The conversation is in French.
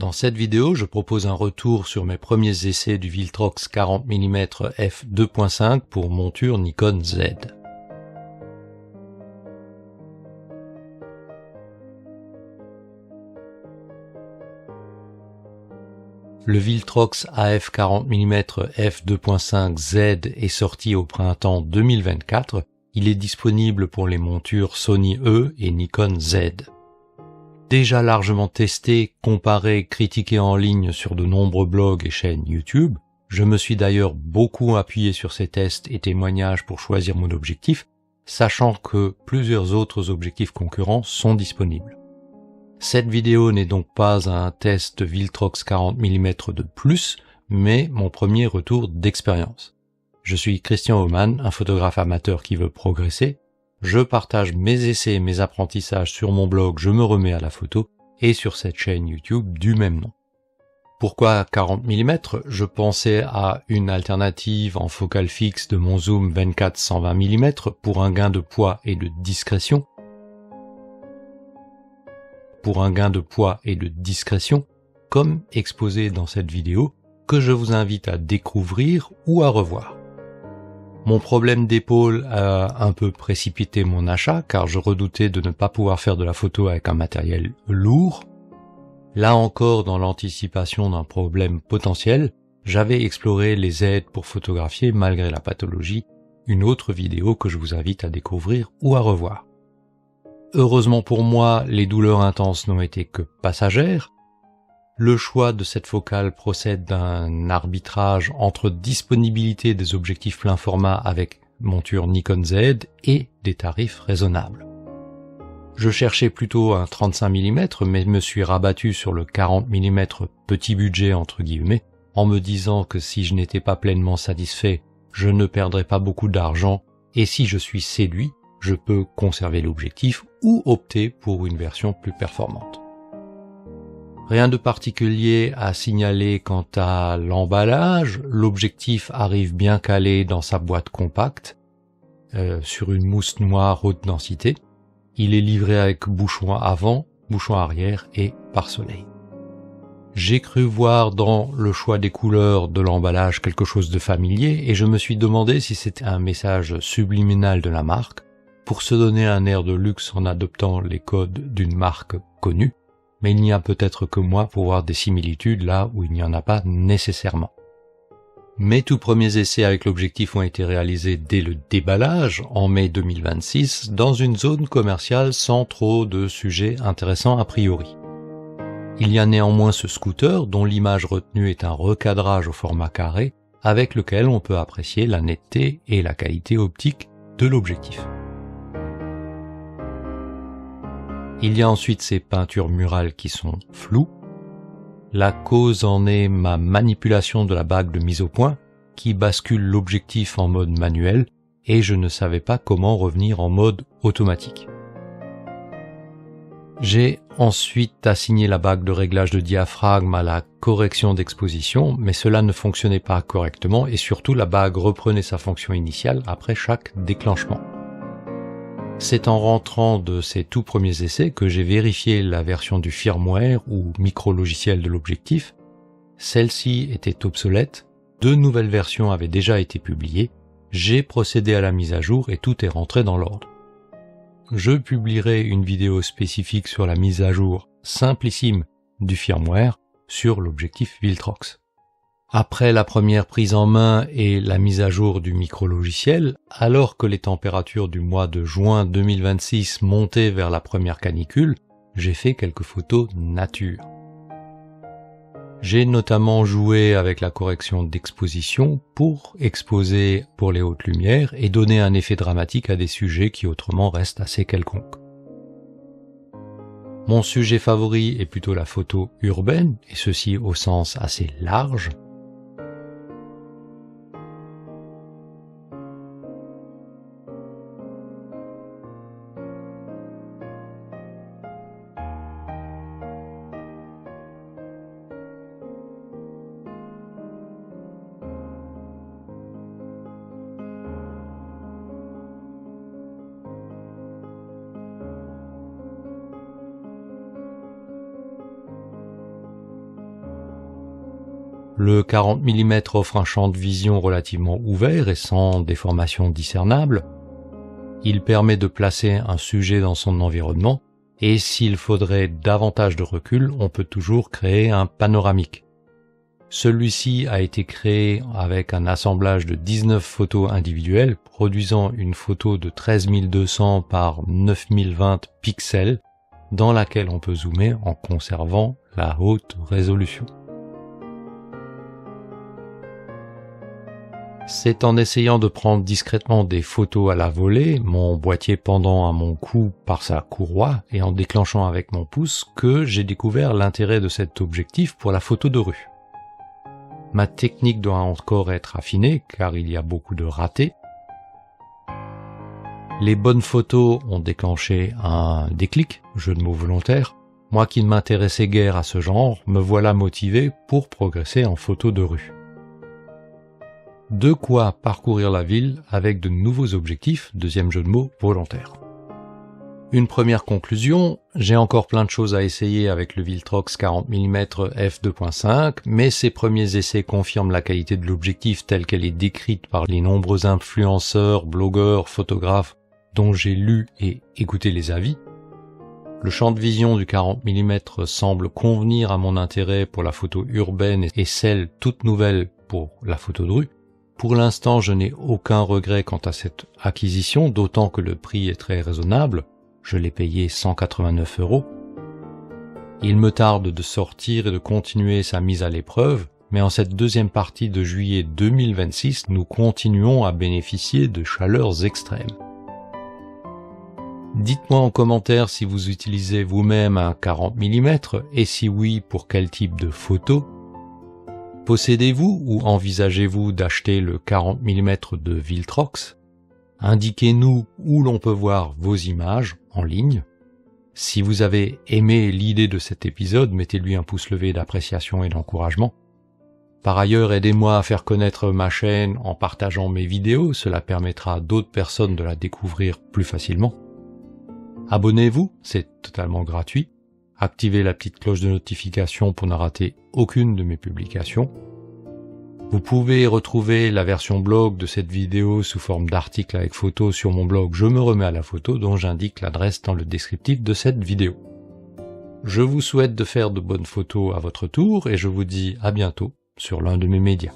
Dans cette vidéo, je propose un retour sur mes premiers essais du Viltrox 40 mm f2.5 pour monture Nikon Z. Le Viltrox AF 40 mm f2.5 Z est sorti au printemps 2024. Il est disponible pour les montures Sony E et Nikon Z. Déjà largement testé, comparé, critiqué en ligne sur de nombreux blogs et chaînes YouTube, je me suis d'ailleurs beaucoup appuyé sur ces tests et témoignages pour choisir mon objectif, sachant que plusieurs autres objectifs concurrents sont disponibles. Cette vidéo n'est donc pas un test Viltrox 40 mm de plus, mais mon premier retour d'expérience. Je suis Christian Aumann, un photographe amateur qui veut progresser. Je partage mes essais et mes apprentissages sur mon blog Je me remets à la photo et sur cette chaîne YouTube du même nom. Pourquoi 40 mm? Je pensais à une alternative en focale fixe de mon zoom 24-120 mm pour un gain de poids et de discrétion. Comme exposé dans cette vidéo, que je vous invite à découvrir ou à revoir. Mon problème d'épaule a un peu précipité mon achat car je redoutais de ne pas pouvoir faire de la photo avec un matériel lourd. Là encore, dans l'anticipation d'un problème potentiel, j'avais exploré les aides pour photographier malgré la pathologie, une autre vidéo que je vous invite à découvrir ou à revoir. Heureusement pour moi, les douleurs intenses n'ont été que passagères. Le choix de cette focale procède d'un arbitrage entre disponibilité des objectifs plein format avec monture Nikon Z et des tarifs raisonnables. Je cherchais plutôt un 35 mm mais me suis rabattu sur le 40 mm petit budget entre guillemets en me disant que si je n'étais pas pleinement satisfait, je ne perdrais pas beaucoup d'argent et si je suis séduit, je peux conserver l'objectif ou opter pour une version plus performante. Rien de particulier à signaler quant à l'emballage, l'objectif arrive bien calé dans sa boîte compacte, sur une mousse noire haute densité. Il est livré avec bouchon avant, bouchon arrière et pare-soleil. J'ai cru voir dans le choix des couleurs de l'emballage quelque chose de familier et je me suis demandé si c'était un message subliminal de la marque pour se donner un air de luxe en adoptant les codes d'une marque connue. Mais il n'y a peut-être que moi pour voir des similitudes là où il n'y en a pas nécessairement. Mes tout premiers essais avec l'objectif ont été réalisés dès le déballage, en mai 2026, dans une zone commerciale sans trop de sujets intéressants a priori. Il y a néanmoins ce scooter dont l'image retenue est un recadrage au format carré, avec lequel on peut apprécier la netteté et la qualité optique de l'objectif. Il y a ensuite ces peintures murales qui sont floues. La cause en est ma manipulation de la bague de mise au point qui bascule l'objectif en mode manuel et je ne savais pas comment revenir en mode automatique. J'ai ensuite assigné la bague de réglage de diaphragme à la correction d'exposition, mais cela ne fonctionnait pas correctement et surtout la bague reprenait sa fonction initiale après chaque déclenchement. C'est en rentrant de ces tout premiers essais que j'ai vérifié la version du firmware ou micro-logiciel de l'objectif. Celle-ci était obsolète, 2 nouvelles versions avaient déjà été publiées, j'ai procédé à la mise à jour et tout est rentré dans l'ordre. Je publierai une vidéo spécifique sur la mise à jour simplissime du firmware sur l'objectif Viltrox. Après la première prise en main et la mise à jour du micro-logiciel, alors que les températures du mois de juin 2026 montaient vers la première canicule, j'ai fait quelques photos nature. J'ai notamment joué avec la correction d'exposition pour exposer pour les hautes lumières et donner un effet dramatique à des sujets qui autrement restent assez quelconques. Mon sujet favori est plutôt la photo urbaine, et ceci au sens assez large. Le 40 mm offre un champ de vision relativement ouvert et sans déformation discernable. Il permet de placer un sujet dans son environnement et s'il faudrait davantage de recul, on peut toujours créer un panoramique. Celui-ci a été créé avec un assemblage de 19 photos individuelles produisant une photo de 13200 par 9020 pixels dans laquelle on peut zoomer en conservant la haute résolution. C'est en essayant de prendre discrètement des photos à la volée, mon boîtier pendant à mon cou par sa courroie et en déclenchant avec mon pouce que j'ai découvert l'intérêt de cet objectif pour la photo de rue. Ma technique doit encore être affinée car il y a beaucoup de ratés. Les bonnes photos ont déclenché un déclic, jeu de mots volontaire. Moi qui ne m'intéressais guère à ce genre, me voilà motivé pour progresser en photo de rue. De quoi parcourir la ville avec de nouveaux objectifs, deuxième jeu de mots volontaire. Une première conclusion, j'ai encore plein de choses à essayer avec le Viltrox 40 mm f2.5, mais ces premiers essais confirment la qualité de l'objectif telle qu'elle est décrite par les nombreux influenceurs, blogueurs, photographes dont j'ai lu et écouté les avis. Le champ de vision du 40 mm semble convenir à mon intérêt pour la photo urbaine et celle toute nouvelle pour la photo de rue. Pour l'instant, je n'ai aucun regret quant à cette acquisition, d'autant que le prix est très raisonnable. Je l'ai payé 189 €. Il me tarde de sortir et de continuer sa mise à l'épreuve, mais en cette deuxième partie de juillet 2026, nous continuons à bénéficier de chaleurs extrêmes. Dites-moi en commentaire si vous utilisez vous-même un 40 mm et si oui, pour quel type de photo. Possédez-vous ou envisagez-vous d'acheter le 40 mm de Viltrox? Indiquez-nous où l'on peut voir vos images en ligne. Si vous avez aimé l'idée de cet épisode, mettez-lui un pouce levé d'appréciation et d'encouragement. Par ailleurs, aidez-moi à faire connaître ma chaîne en partageant mes vidéos, cela permettra à d'autres personnes de la découvrir plus facilement. Abonnez-vous, c'est totalement gratuit. Activez la petite cloche de notification pour ne rater aucune de mes publications. Vous pouvez retrouver la version blog de cette vidéo sous forme d'article avec photos sur mon blog Je me remets à la photo dont j'indique l'adresse dans le descriptif de cette vidéo. Je vous souhaite de faire de bonnes photos à votre tour et je vous dis à bientôt sur l'un de mes médias.